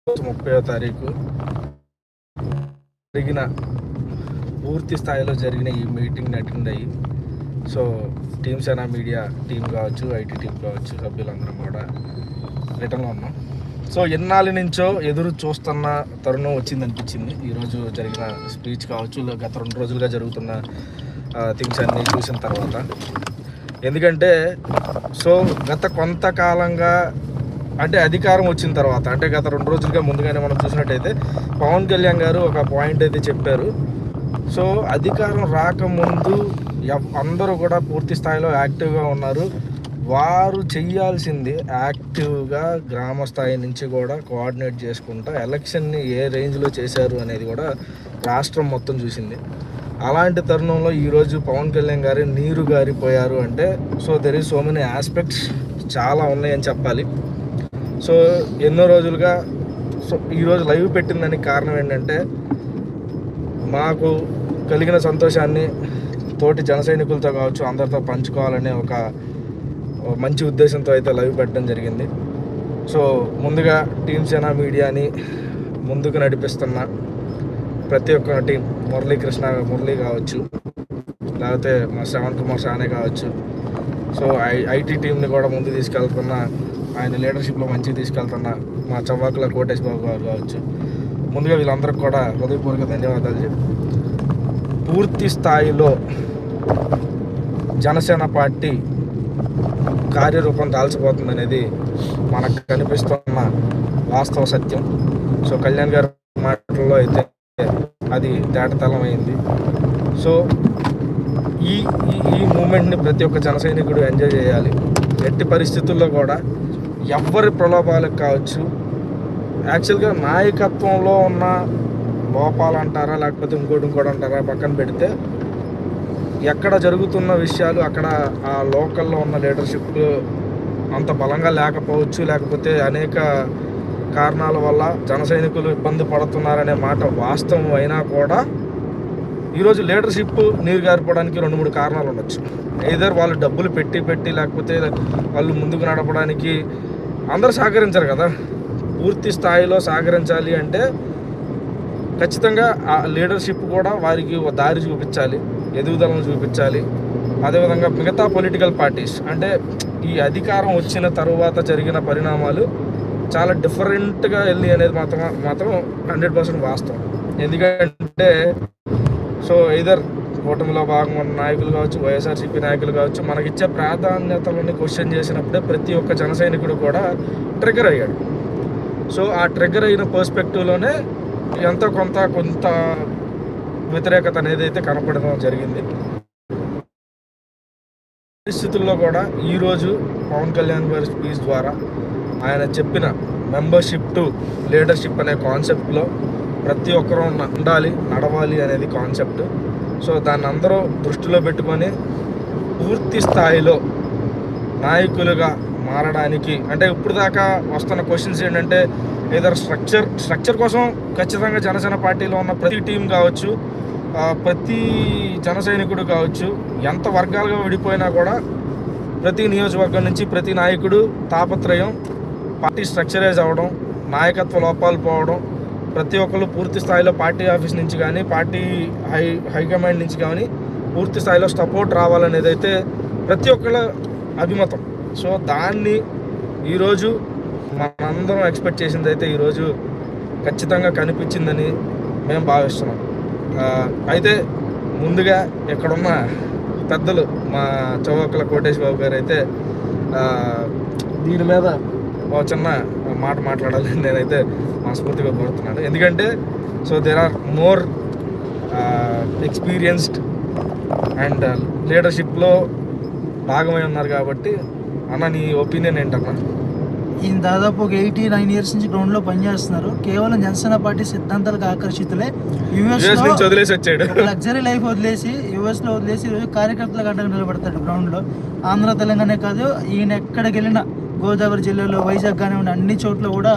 30వ తారీఖు జరిగిన పూర్తి స్థాయిలో జరిగిన ఈ మీటింగ్ని అటెండ్ అయ్యి సో టీమ్ సేనా మీడియా టీం కావచ్చు, ఐటీ టీం కావచ్చు, సభ్యులందరం కూడా రిటర్న్లో ఉన్నాం. సో ఎన్నాళ్ళ నుంచో ఎదురు చూస్తున్న తరుణం వచ్చిందనిపించింది. ఈరోజు జరిగిన స్పీచ్ కావచ్చు, గత 2 రోజులుగా జరుగుతున్న థింగ్స్ అన్నీ చూసిన తర్వాత. ఎందుకంటే సో గత కొంతకాలంగా అంటే అధికారం వచ్చిన తర్వాత, అంటే గత 2 రోజులుగా ముందుగానే మనం చూసినట్టయితే పవన్ కళ్యాణ్ గారు ఒక పాయింట్ అయితే చెప్పారు. సో అధికారం రాకముందు అందరూ కూడా పూర్తి స్థాయిలో యాక్టివ్గా ఉన్నారు. వారు చెయ్యాల్సింది యాక్టివ్గా గ్రామ స్థాయి నుంచి కూడా కోఆర్డినేట్ చేసుకుంటా ఎలక్షన్ని ఏ రేంజ్లో చేశారు అనేది కూడా రాష్ట్రం మొత్తం చూసింది. అలాంటి తరుణంలో ఈరోజు పవన్ కళ్యాణ్ గారు నీరు గారిపోయారు అంటే so there is so many aspects చాలా ఉన్నాయని చెప్పాలి. సో ఎన్నో రోజులుగా సో ఈరోజు లైవ్ పెట్టిందానికి కారణం ఏంటంటే మాకు కలిగిన సంతోషాన్ని తోటి జన సైనికులతో కావచ్చు అందరితో పంచుకోవాలనే ఒక మంచి ఉద్దేశంతో అయితే లైవ్ పెట్టడం జరిగింది. సో ముందుగా టీమ్ సేనా మీడియాని ముందుకు నడిపిస్తున్న ప్రతి ఒక్క టీం, మురళీ కావచ్చు, లేకపోతే మా శ్రవణ్ కుమార్ సానే కావచ్చు, సో ఐటీ టీంని కూడా ముందు తీసుకెళ్తున్న, ఆయన లీడర్షిప్లో మంచిగా తీసుకెళ్తున్న మా చవ్వాకుల కోటేష్ బాబు గారు కావచ్చు, ముందుగా వీళ్ళందరికీ కూడా హృదయపూర్వక ధన్యవాదాలు చెప్పి పూర్తి స్థాయిలో జనసేన పార్టీ కార్యరూపం దాల్చిపోతుంది అనేది మనకు కనిపిస్తున్న వాస్తవ సత్యం. సో కళ్యాణ్ గారి మాటల్లో అయితే అది తేటతెల్లమైంది. సో ఈ ఈ మూమెంట్ని ప్రతి ఒక్క జన సైనికుడు ఎంజాయ్ చేయాలి. ఎట్టి పరిస్థితుల్లో కూడా ఎవ్వరి ప్రలోభాలకు కావచ్చు, యాక్చువల్గా నాయకత్వంలో ఉన్న లోపాలు అంటారా లేకపోతే ఇంకోటి అంటారా పక్కన పెడితే, ఎక్కడ జరుగుతున్న విషయాలు అక్కడ ఆ లోకల్లో ఉన్న లీడర్షిప్ అంత బలంగా లేకపోవచ్చు, లేకపోతే అనేక కారణాల వల్ల జన సైనికులు ఇబ్బంది పడుతున్నారనే మాట వాస్తవం అయినా కూడా ఈరోజు లీడర్షిప్ నీరు గారిపోవడానికి 2-3 కారణాలు ఉండొచ్చు. ఏదర్ వాళ్ళు డబ్బులు పెట్టి లేకపోతే వాళ్ళు ముందుకు నడపడానికి అందరూ సహకరించారు కదా. పూర్తి స్థాయిలో సహకరించాలి అంటే ఖచ్చితంగా ఆ లీడర్షిప్ కూడా వారికి దారి చూపించాలి, ఎదుగుదలను చూపించాలి. అదేవిధంగా మిగతా పొలిటికల్ పార్టీస్ అంటే ఈ అధికారం వచ్చిన తర్వాత జరిగిన పరిణామాలు చాలా డిఫరెంట్గా వెళ్ళి అనేది మాత్రం 100% వాస్తవం. ఎందుకంటే సో ఎయిదర్ కూటమిలో భాగంగా ఉన్న నాయకులు కావచ్చు, వైఎస్ఆర్సీపీ నాయకులు కావచ్చు, మనకిచ్చే ప్రాధాన్యతలని క్వశ్చన్ చేసినప్పుడే ప్రతి ఒక్క జన సైనికుడు కూడా ట్రిగ్గర్ అయ్యాడు. సో ఆ ట్రిగ్గర్ అయిన పర్స్పెక్టివ్లోనే కొంత వ్యతిరేకత అనేది అయితే కనపడడం జరిగింది. పరిస్థితుల్లో కూడా ఈరోజు పవన్ కళ్యాణ్ గారి స్పీచ్ ద్వారా ఆయన చెప్పిన మెంబర్షిప్ టు లీడర్షిప్ అనే కాన్సెప్ట్లో ప్రతి ఒక్కరూ ఉండాలి, నడవాలి అనేది కాన్సెప్ట్. సో దాన్ని అందరూ దృష్టిలో పెట్టుకొని పూర్తి స్థాయిలో నాయకులుగా మారడానికి, అంటే ఇప్పుడు దాకా వస్తున్న క్వశ్చన్స్ ఏంటంటే ఏదైనా స్ట్రక్చర్ కోసం ఖచ్చితంగా జనసేన పార్టీలో ఉన్న ప్రతి టీం కావచ్చు, ప్రతి జన సైనికుడు కావచ్చు, ఎంత వర్గాలుగా విడిపోయినా కూడా ప్రతి నియోజకవర్గం నుంచి ప్రతి నాయకుడు తాపత్రయం పార్టీ స్ట్రక్చరైజ్ అవ్వడం, నాయకత్వ లోపాలు పోవడం, ప్రతి ఒక్కరు పూర్తి స్థాయిలో పార్టీ ఆఫీస్ నుంచి కానీ పార్టీ హైకమాండ్ నుంచి కానీ పూర్తి స్థాయిలో సపోర్ట్ రావాలనేది అయితే ప్రతి ఒక్కళ్ళ అభిమతం. సో దాన్ని ఈరోజు మనందరం ఎక్స్పెక్ట్ చేసింది అయితే ఈరోజు ఖచ్చితంగా కనిపించిందని మేము భావిస్తున్నాం. అయితే ముందుగా ఇక్కడున్న పెద్దలు మా చౌవక్కల కోటేష్ బాబు గారు అయితే దీని మీద ఒక చిన్న మాట మాట్లాడాలని నేనైతే మనస్ఫూర్తిగా కోరుతున్నాను. ఎందుకంటే so there are more experienced and లీడర్షిప్లో భాగమై ఉన్నారు కాబట్టి అన్న నీ ఒపీనియన్ ఏంటన్నా? ఈయన దాదాపు ఒక 89 years నుంచి గ్రౌండ్లో పనిచేస్తున్నారు. కేవలం జనసేన పార్టీ సిద్ధాంతాలకు ఆకర్షితులే యుఎస్ నుంచి వదిలేసి వచ్చాడు. లగ్జరీ లైఫ్ వదిలేసి యుఎస్లో వదిలేసి ఈరోజు కార్యకర్తలకు అడ్డంగా నిలబడతాడు గ్రౌండ్లో. ఆంధ్ర తెలంగాణ కాదు, ఈయన ఎక్కడికి వెళ్ళినా గోదావరి జిల్లాలో వైజాగ్ కానివ్వండి అన్ని చోట్ల కూడా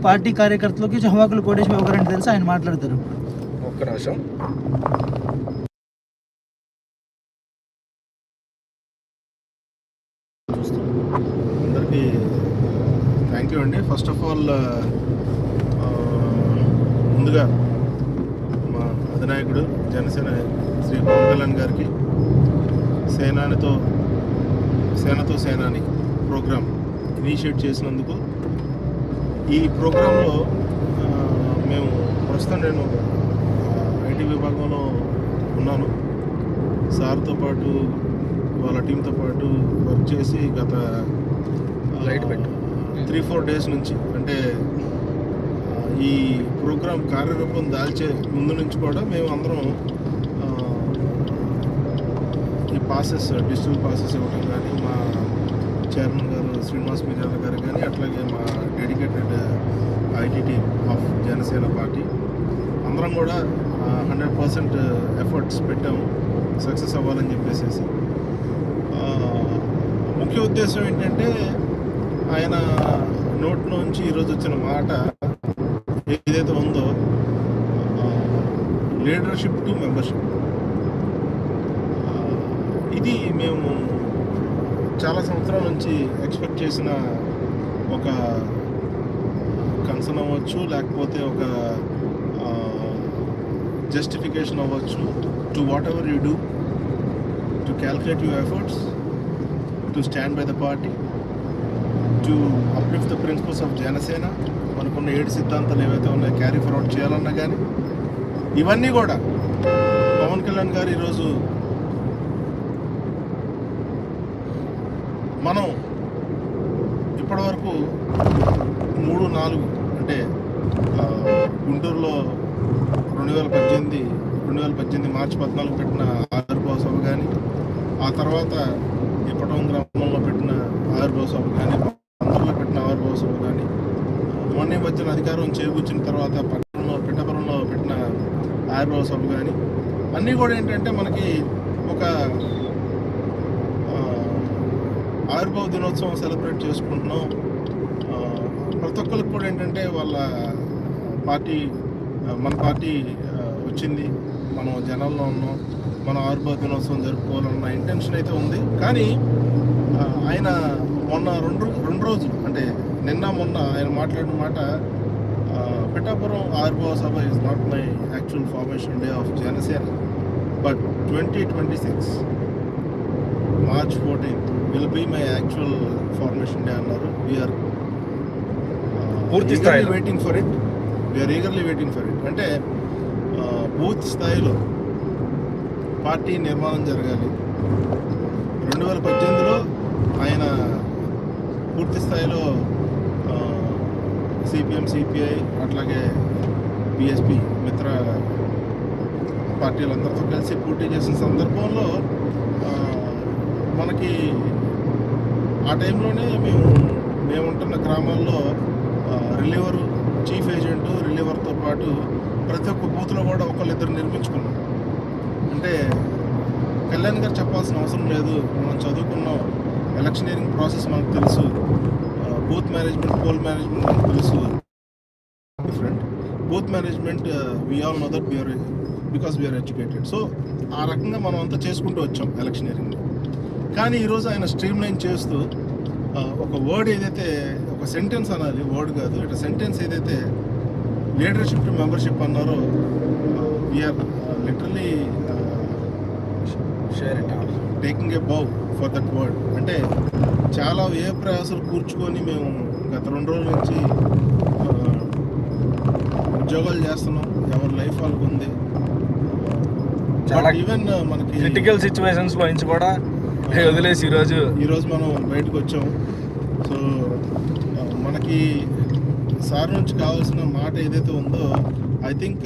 పార్టీ కార్యకర్తలకి చవ్వాకుల కోటేష్ బాబు గారు అంటే తెలిసి ఆయన మాట్లాడతారు. ఒక్క నిమిషం. అందరికీ థ్యాంక్ యూ అండి. ఫస్ట్ ఆఫ్ ఆల్ ముందుగా మా అధినాయకుడు జనసేన శ్రీ పవన్ కళ్యాణ్ గారికి సేనతో సేనాని ప్రోగ్రాం ఇనిషియేట్ చేసినందుకు. ఈ ప్రోగ్రాంలో మేము ప్రస్తుతం నేను ఐటీ విభాగంలో ఉన్నాను. సార్తో పాటు వాళ్ళ టీంతో పాటు వర్క్ చేసి గత 3-4 డేస్ నుంచి, అంటే ఈ ప్రోగ్రాం కార్యరూపం దాల్చే ముందు నుంచి కూడా మేము అందరం ఈ పాసెస్, డిజిటల్ పాసెస్ ఇవ్వడం కానీ, మా చైర్మన్ గారు శ్రీనివాస్ మిర్యాల గారు కానీ, అట్లాగే మా dedicated IT team of Janasena party అందరం కూడా 100% ఎఫర్ట్స్ పెట్టాము సక్సెస్ అవ్వాలని చెప్పేసి. ముఖ్య ఉద్దేశం ఏంటంటే ఆయన నోట్ నుంచి ఈరోజు వచ్చిన మాట ఏదైతే ఉందో, లీడర్షిప్ టు మెంబర్షిప్. ఇది మేము చాలా సంవత్సరాల నుంచి ఎక్స్పెక్ట్ చేసిన ఒక కన్సర్న్ అవ్వచ్చు, లేకపోతే ఒక జస్టిఫికేషన్ అవ్వచ్చు. To whatever you do, to calculate your efforts, to stand by the party, to uplift the principles of Janasena. మనకున్న 7 సిద్ధాంతాలు ఏవైతే ఉన్నాయో క్యారీ ఫార్వర్డ్ చేయాలన్నా కానీ, ఇవన్నీ కూడా పవన్ కళ్యాణ్ గారు ఈరోజు మనం ఇప్పటివరకు 3-4 అంటే గుంటూరులో 2018 మార్చి 14 పెట్టిన ఆవిర్భావ సభ కానీ, ఆ తర్వాత ఇప్పటం గ్రామంలో పెట్టిన ఆవిర్భావ సభ కానీ, అందరిలో పెట్టిన ఆవిర్భావ సభ కానీ, మొన్న మధ్యన అధికారం చేకూర్చిన తర్వాత పిఠాపురంలో పెట్టిన ఆవిర్భావ సభ కానీ, అన్నీ కూడా ఏంటంటే మనకి ఒక ఆవిర్భావ దినోత్సవం సెలబ్రేట్ చేసుకుంటున్నాం. ప్రతి ఒక్కరికి కూడా ఏంటంటే వాళ్ళ పార్టీ, మన పార్టీ వచ్చింది, మనం జనాల్లో ఉన్నాం, మనం ఆవిర్భావ దినోత్సవం జరుపుకోవాలన్న ఇంటెన్షన్ అయితే ఉంది. కానీ ఆయన మొన్న రెండు రోజులు, అంటే నిన్న మొన్న ఆయన మాట్లాడిన మాట, పిఠాపురం ఆవిర్భావ సభ is not my actual formation day of Janasena, but 2026 March 14th will be my actual formation day అన్నారు. We're eagerly waiting for it. అంటే బూత్ స్థాయిలో పార్టీ నిర్మాణం జరగాలి. 2018లో ఆయన పూర్తి స్థాయిలో సిపిఎం, సిపిఐ, అట్లాగే బిఎస్పి మిత్ర పార్టీలందరితో కలిసి పోటీ చేసిన సందర్భంలో మనకి ఆ టైంలోనే మేము ఉంటున్న గ్రామాల్లో రిలీవరు, చీఫ్ ఏజెంటు, రిలీవర్తో పాటు ప్రతి ఒక్క బూత్లో కూడా ఒకళ్ళిద్దరు నిర్మించుకున్నాం. అంటే కళ్యాణ్ గారు చెప్పాల్సిన అవసరం లేదు, మనం చదువుకున్నాం, ఎలక్షనీరింగ్ ప్రాసెస్ మనకు తెలుసు, బూత్ మేనేజ్మెంట్, పోల్ మేనేజ్మెంట్ మనకు తెలుసు. Different booth management we all know that because we're educated. So ఆ రకంగా మనం అంతా చేసుకుంటూ వచ్చాం ఎలక్షనీరింగ్. కానీ ఈరోజు ఆయన స్ట్రీమ్ లైన్ చేస్తూ ఒక వర్డ్ ఏదైతే, ఒక సెంటెన్స్ అనాలి, వర్డ్ కాదు, ఇట్లా సెంటెన్స్ ఏదైతే లీడర్షిప్ టు మెంబర్షిప్ అన్నారో, we're literally taking a bow for that word. అంటే చాలా వ్యయ ప్రయాసాలు కూర్చుకొని మేము గత 2 రోజుల నుంచి ఉద్యోగాలు చేస్తున్నాం, ఎవరి లైఫ్ వాళ్ళకు ఉంది. చాలా ఈవెన్ మనకి క్రిటికల్ సిచ్యువేషన్స్లో నుంచి కూడా వదిలేసి ఈరోజు మనం బయటకు వచ్చాం. సో మనకి సార్ నుంచి కావాల్సిన మాట ఏదైతే ఉందో, ఐ థింక్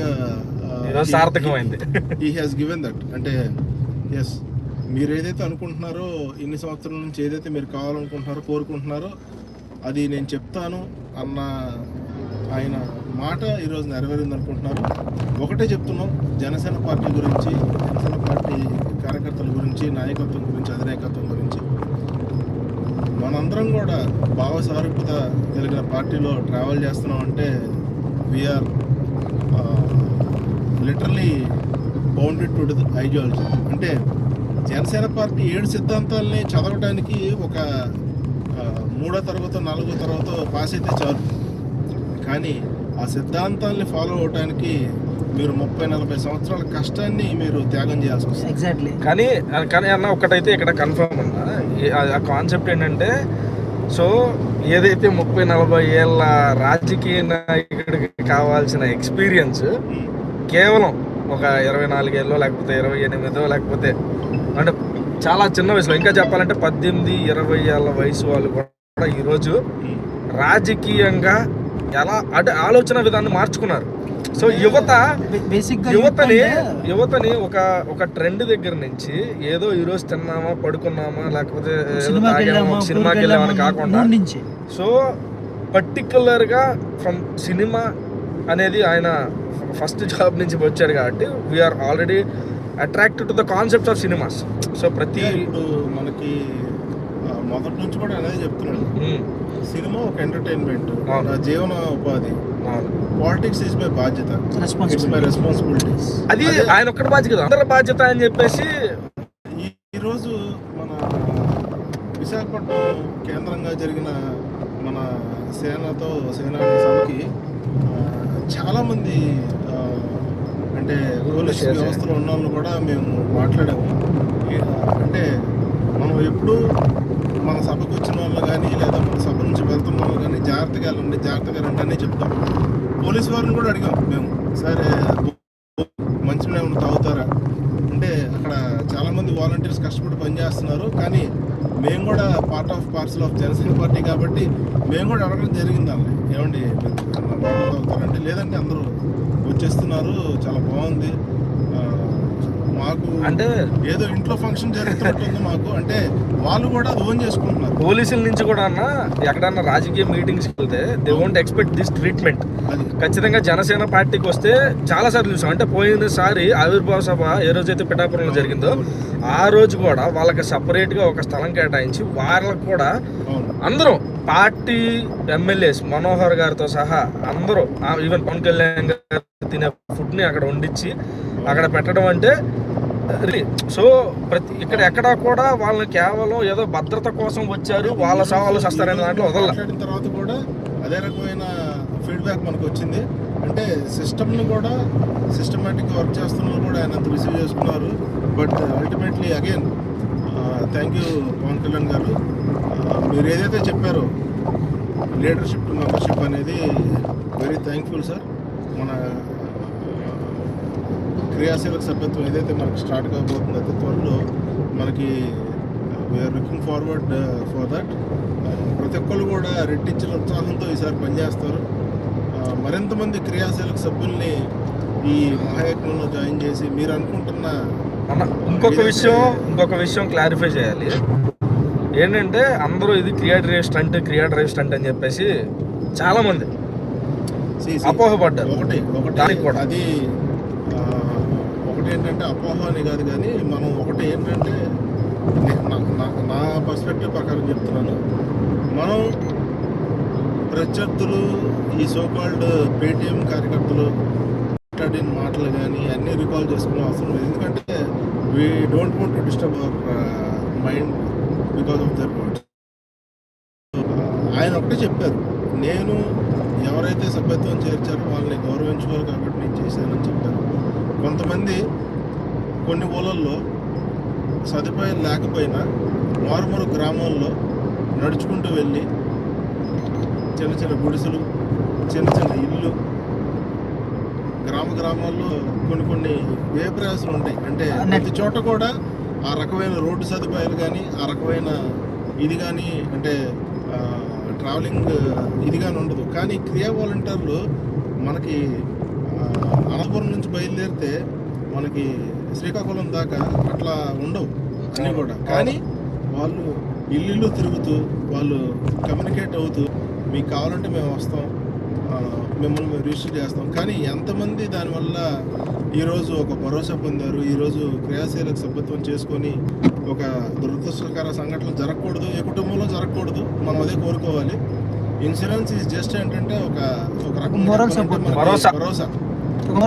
సార్థకమైంది. He has given that. అంటే ఎస్, మీరు ఏదైతే అనుకుంటున్నారో, ఇన్ని సంవత్సరాల నుంచి ఏదైతే మీరు కావాలనుకుంటున్నారో, కోరుకుంటున్నారో, అది నేను చెప్తాను అన్న ఆయన మాట ఈరోజు నెరవేరింది అనుకుంటున్నారు. ఒకటే చెప్తున్నాం, జనసేన పార్టీ గురించి, జనసేన పార్టీ కార్యకర్తల గురించి, నాయకత్వం గురించి, అధినాయకత్వం గురించి మనందరం కూడా భావ సారూప్యత కలిగిన పార్టీలో ట్రావెల్ చేస్తున్నాం. అంటే we're literally bounded to the ideology. అంటే జనసేన పార్టీ 7 సిద్ధాంతాలని చదవడానికి ఒక 3వ తరగతో 4వ తరగతో పాస్ అయితే చాలు. కానీ ఆ సిద్ధాంతాల్ని ఫాలో అవడానికి మీరు 30-40 సంవత్సరాల కష్టాన్ని మీరు త్యాగం చేయాల్సి వస్తుంది. ఎగ్జాక్ట్లీ. కానీ అన్న ఒకటైతే ఇక్కడ కన్ఫర్మ్ ఉన్నా, ఆ కాన్సెప్ట్ ఏంటంటే, సో ఏదైతే 30-40 ఏళ్ళ రాజకీయ నాయకుడికి కావాల్సిన ఎక్స్పీరియన్స్ కేవలం ఒక 24 ఏళ్ళో లేకపోతే 28 లేకపోతే అంటే చాలా చిన్న వయసులో, ఇంకా చెప్పాలంటే 18-20 ఏళ్ళ వయసు వాళ్ళు కూడా ఈరోజు రాజకీయంగా ఎలా అంటే ఆలోచన విధాన్ని మార్చుకున్నారు. సో యువతని ఒక ట్రెండ్ దగ్గర నుంచి ఏదో ఈరోజు తిన్నామా పడుకున్నామా లేకపోతే సినిమాకి వెళ్ళామని కాకుండా, సో పర్టికులర్గా ఫ్రమ్ సినిమా అనేది ఆయన ఫస్ట్ జాబ్ నుంచి వచ్చాడు కాబట్టి we're already attracted to the concepts of cinemas. So ప్రతి మనకి మొదటి నుంచి కూడా అనేది చెప్తున్నాడు, సినిమా ఒక ఎంటర్టైన్మెంట్, నా జీవన ఉపాధి. పాలిటిక్స్ ఇస్ మై బాధ్యత, ఇట్స్ మై రెస్పాన్సిబిలిటీస్. అది ఆయన ఒక్కడి బాధ్యత, అందరి బాధ్యత అని చెప్పేసి ఈరోజు మన విశాఖపట్నం కేంద్రంగా జరిగిన మన సేనా సభకి చాలామంది అంటే పోలీస్ వ్యవస్థలో ఉన్న వాళ్ళు కూడా మేము మాట్లాడాము. అంటే మనం ఎప్పుడు మన సభకు వచ్చిన వాళ్ళు కానీ లేదా మన సభ నుంచి వెళ్తున్న వాళ్ళు కానీ జాగ్రత్తగా రండి అని చెప్తాం. పోలీస్ వారిని కూడా అడిగాం మేము, సరే మంచిగా ఏమైనా తాగుతారా అంటే అక్కడ చాలామంది వాలంటీర్స్ కష్టపడి పనిచేస్తున్నారు, కానీ మేము కూడా పార్సల్ ఆఫ్ జనసేన పార్టీ కాబట్టి మేము కూడా అడగడం జరిగింది. అలా ఏమండి తాగుతారంటే లేదంటే అందరూ వచ్చేస్తున్నారు, చాలా బాగుంది, మాకు అంటే ఏదో ఇంట్లో ఫంక్షన్ జరుగుతుంటుంది మాకు అంటే వాళ్ళు కూడా అది ఓన్ చేసుకుంటున్నారు. పోలీసుల నుంచి కూడా అన్న ఎక్కడన్నా రాజకీయ మీటింగ్స్కి వెళ్తే they won't expect this treatment. ఖచ్చితంగా జనసేన పార్టీకి వస్తే చాలా సార్లు చూసాం. అంటే పోయినసారి ఆవిర్భావ సభ ఏ రోజైతే పిఠాపురంలో జరిగిందో ఆ రోజు కూడా వాళ్ళకి సపరేట్గా ఒక స్థలం కేటాయించి వాళ్ళకు కూడా అందరూ పార్టీ ఎమ్మెల్యేస్ మనోహర్ గారితో సహా అందరూ ఈవెన్ పవన్ కళ్యాణ్ గారు తినే ఫుడ్ని అక్కడ వండించి అక్కడ పెట్టడం అంటే సో ఇక్కడ ఎక్కడా కూడా వాళ్ళని కేవలం ఏదో భద్రత కోసం వచ్చారు, వాళ్ళ సవాళ్ళు వస్తారనే దాంట్లో వదలడం. తర్వాత కూడా అదే రకమైన ఫీడ్బ్యాక్ మనకు వచ్చింది. అంటే సిస్టమ్ని కూడా సిస్టమేటిక్గా వర్క్ చేస్తున్న కూడా ఆయన రిసీవ్ చేసుకున్నారు. But ultimately again thank you Pawan Kalyan garu, మీరు ఏదైతే చెప్పారో లీడర్షిప్ టు మెంబర్షిప్ అనేది వెరీ థ్యాంక్ఫుల్ సార్. మన క్రియాశీలక సభ్యత్వం ఏదైతే మనకి స్టార్ట్ కాబోతుందో అతి త్వరలో మనకి we're looking forward for that. ప్రతి ఒక్కళ్ళు కూడా రెట్టించిన ఉత్సాహంతో ఈసారి పనిచేస్తారు. మరింతమంది క్రియాశీలక సభ్యుల్ని ఈ మహాయజ్ఞంలో జాయిన్ చేసి మీరు అనుకుంటున్న ఇంకొక విషయం క్లారిఫై చేయాలి. ఏంటంటే అందరూ ఇది క్రియేటర్ స్టంట్ అని చెప్పేసి చాలా మంది అపోహపడ్డారు. అది ఒకటి ఏంటంటే అపోహ అని కాదు, కానీ మనం ఒకటి ఏంటంటే నా పర్స్పెక్టివ్ ప్రకారం చెప్తున్నాను, మనం ప్రత్యర్థులు ఈ సోకాల్డ్ పేటిఎం కార్యకర్తలు మాట్లాడిన మాటలు కానీ అన్నీ రికాల్ చేసుకునే అవసరం లేదు. ఎందుకంటే we don't want to disturb our mind because of their words. ఆయన ఒకటే చెప్పారు, నేను ఎవరైతే సభ్యత్వం చేర్చారో వాళ్ళని గౌరవించుకోవాలి కాబట్టి నేను చేశానని చెప్పాను. కొంతమంది కొన్ని ఊళ్ళల్లో సదుపాయాలు లేకపోయినా మారుమూల గ్రామాల్లో నడుచుకుంటూ వెళ్ళి చిన్న చిన్న గుడిసెలు, చిన్న చిన్న ఇళ్ళు, గ్రామాల్లో కొన్ని వ్యయప్రయాసాలు ఉంటాయి. అంటే ప్రతి చోట కూడా ఆ రకమైన రోడ్డు సదుపాయాలు కానీ ఆ రకమైన ఇది కానీ అంటే ట్రావెలింగ్ ఇది కానీ ఉండదు. కానీ క్రియా వాలంటీర్లు మనకి అనంతపురం నుంచి బయలుదేరితే మనకి శ్రీకాకుళం దాకా అట్లా ఉండవు అన్నీ కూడా. కానీ వాళ్ళు ఇల్లు తిరుగుతూ వాళ్ళు కమ్యూనికేట్ అవుతూ మీకు కావాలంటే మేము వస్తాం, మిమ్మల్ని మేము రిజిస్టర్ చేస్తాం. కానీ ఎంతమంది దానివల్ల ఈరోజు ఒక భరోసా పొందారు, ఈరోజు క్రియాశీలక సభ్యత్వం చేసుకొని ఒక దురదృష్టకర సంఘటనలు జరగకూడదు, ఏ కుటుంబంలో జరగకూడదు, మనం అదే కోరుకోవాలి. ఇన్సూరెన్స్ ఈజ్ జస్ట్ ఏంటంటే ఒక రకంగా భరోసా.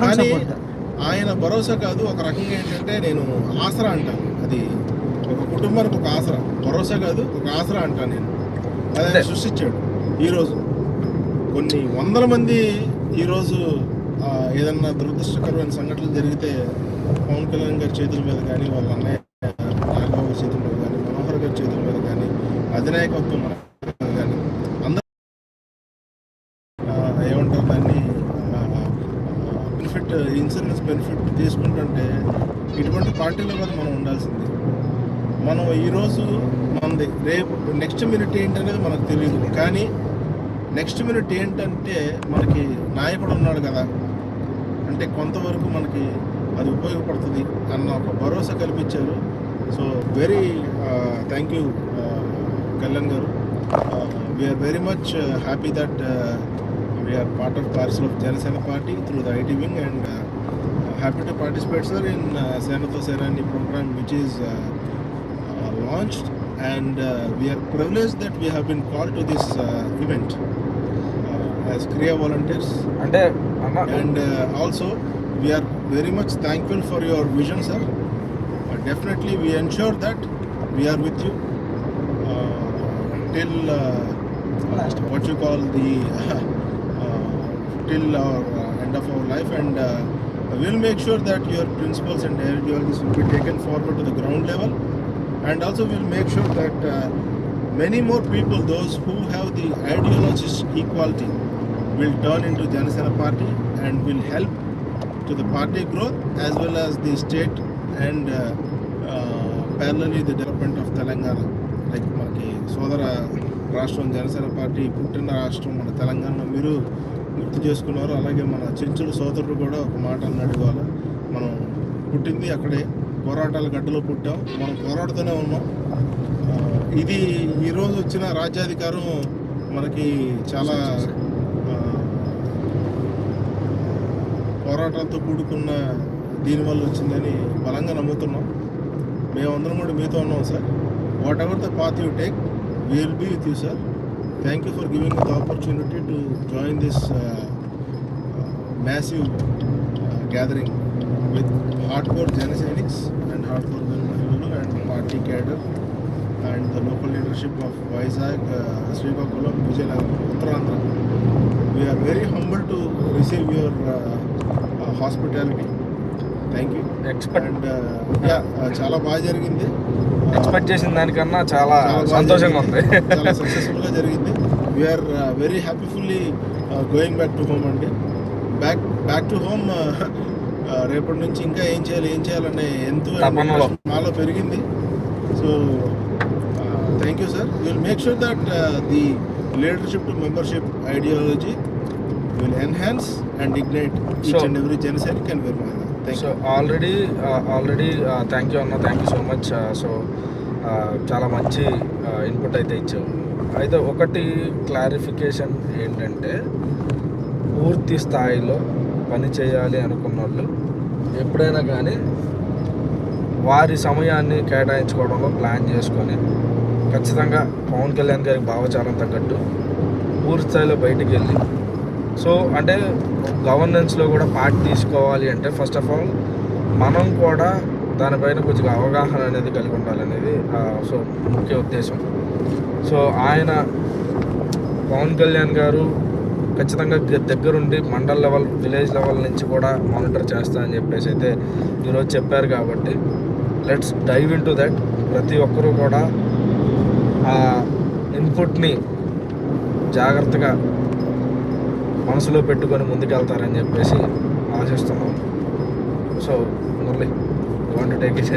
కానీ ఆయన భరోసా కాదు, ఒక రకంగా ఏంటంటే నేను ఆసరా అంటాను. అది ఒక కుటుంబానికి ఒక ఆసరా, భరోసా కాదు ఒక ఆసరా అంటాను నేను. అదే సృష్టించాడు. ఈరోజు కొన్ని వందల మంది ఈరోజు ఏదన్నా దురదృష్టకరమైన సంఘటనలు జరిగితే పవన్ కళ్యాణ్ గారి చేతుల మీద కానీ, వాళ్ళ అన్నయ్య నాగబాబు చేతుల మీద కానీ, మనోహర్ గారి చేతుల మీద కానీ, అధినాయకత్వం మన కానీ అందరూ ఏమంటారు దాన్ని బెనిఫిట్, ఇన్సూరెన్స్ బెనిఫిట్ తీసుకుంటుంటే ఇటువంటి పార్టీలో కూడా మనం ఉండాల్సింది. మనం ఈరోజు మనది రేపు నెక్స్ట్ మినిట్ ఏంటనేది మనకు తెలియదు, కానీ నెక్స్ట్ మినిట్ ఏంటంటే మనకి నాయకుడు ఉన్నాడు కదా, అంటే కొంతవరకు మనకి అది ఉపయోగపడుతుంది అన్న ఒక భరోసా కల్పించారు. So very thank you Kalyan garu. We are very much happy that we are part of parcel of Janasena party through the IT wing and happy to participate sir in సేనతో సేనాని program which is launched, and we are privileged that we have been called to this event as Kriya volunteers, అంటే and also we are very much thankful for your vision, sir. Definitely we ensure that we are with you till what you call the till our end of our life, and we'll make sure that your principles and ideologies will be taken forward to the ground level. And also we'll make sure that many more people, those who have the ideologies equality, will turn into Janasena party and will help to the party growth as well as the state and parallelly the development of Telangana. Like మనకి సోదర రాష్ట్రం Janasena party పుట్టిన రాష్ట్రం మన తెలంగాణ మీరు గుర్తు చేసుకున్నారు. అలాగే మన చెంచుడు సోదరుడు కూడా ఒక మాట అన్నాడు, ఇవాళ మనం పుట్టింది అక్కడే, పోరాటాల గడ్డలో పుట్టాం, మనం పోరాడుతూనే ఉన్నాం. ఇది ఈరోజు వచ్చిన రాజ్యాధికారం మనకి చాలా పోరాటాలతో కూడుకున్న దీనివల్ల వచ్చిందని బలంగా నమ్ముతున్నాం. మేమందరం కూడా మీతో ఉన్నాం sir. Whatever the path you take, we will be with you sir. Thank you for giving the opportunity to join this massive gathering with hardcore Janasenics and hardcore Mahilulu and party cadre and the local leadership of Vizag, Srikakulam, Vijayanagar, Uttarandhra. We are very humbled to receive your hospitality. Thank you. Expect చాలా బాగా జరిగింది. Expect చేసిన దానికన్నా చాలా సంతోషంగా ఉంది. చాలా సక్సెస్ఫుల్గా జరిగింది. We are very happily going back to home అండి. బ్యాక్ టు హోమ్ రేపటి నుంచి ఇంకా ఏం చేయాలనే ఎంతో మాలో పెరిగింది. So thank you sir. Will make sure that the leadership to membership ideology will enhance and ignite each and every Janasainik and very much. So already thank you అన్న, thank you so much. So చాలా మంచి input అయితే ఇచ్చావు. అయితే ఒకటి clarification ఏంటంటే, పూర్తి స్థాయిలో పని చేయాలి అనుకున్న వాళ్ళు ఎప్పుడైనా కానీ వారి సమయాన్ని కేటాయించుకోవడంలో ప్లాన్ చేసుకొని ఖచ్చితంగా పవన్ కళ్యాణ్ గారికి భావచారం తగ్గట్టు పూర్తి స్థాయిలో బయటికి వెళ్ళి, సో అంటే గవర్నెన్స్లో కూడా పార్ట్ తీసుకోవాలి అంటే ఫస్ట్ ఆఫ్ ఆల్ మనం కూడా దానిపైన కొద్దిగా అవగాహన అనేది కలిగి ఉండాలనేది సో ముఖ్య ఉద్దేశం. సో ఆయన పవన్ కళ్యాణ్ గారు ఖచ్చితంగా దగ్గరుండి మండల్ లెవెల్, విలేజ్ లెవెల్ నుంచి కూడా మానిటర్ చేస్తా అని చెప్పేసి అయితే ఈరోజు చెప్పారు. కాబట్టి let's dive into that. ప్రతి ఒక్కరూ కూడా ఆ ఇన్పుట్ని జాగ్రత్తగా మనసులో పెట్టుకొని ముందుకెళ్తారని చెప్పేసి ఆశిస్తున్నాం. So Murali, you want to take it?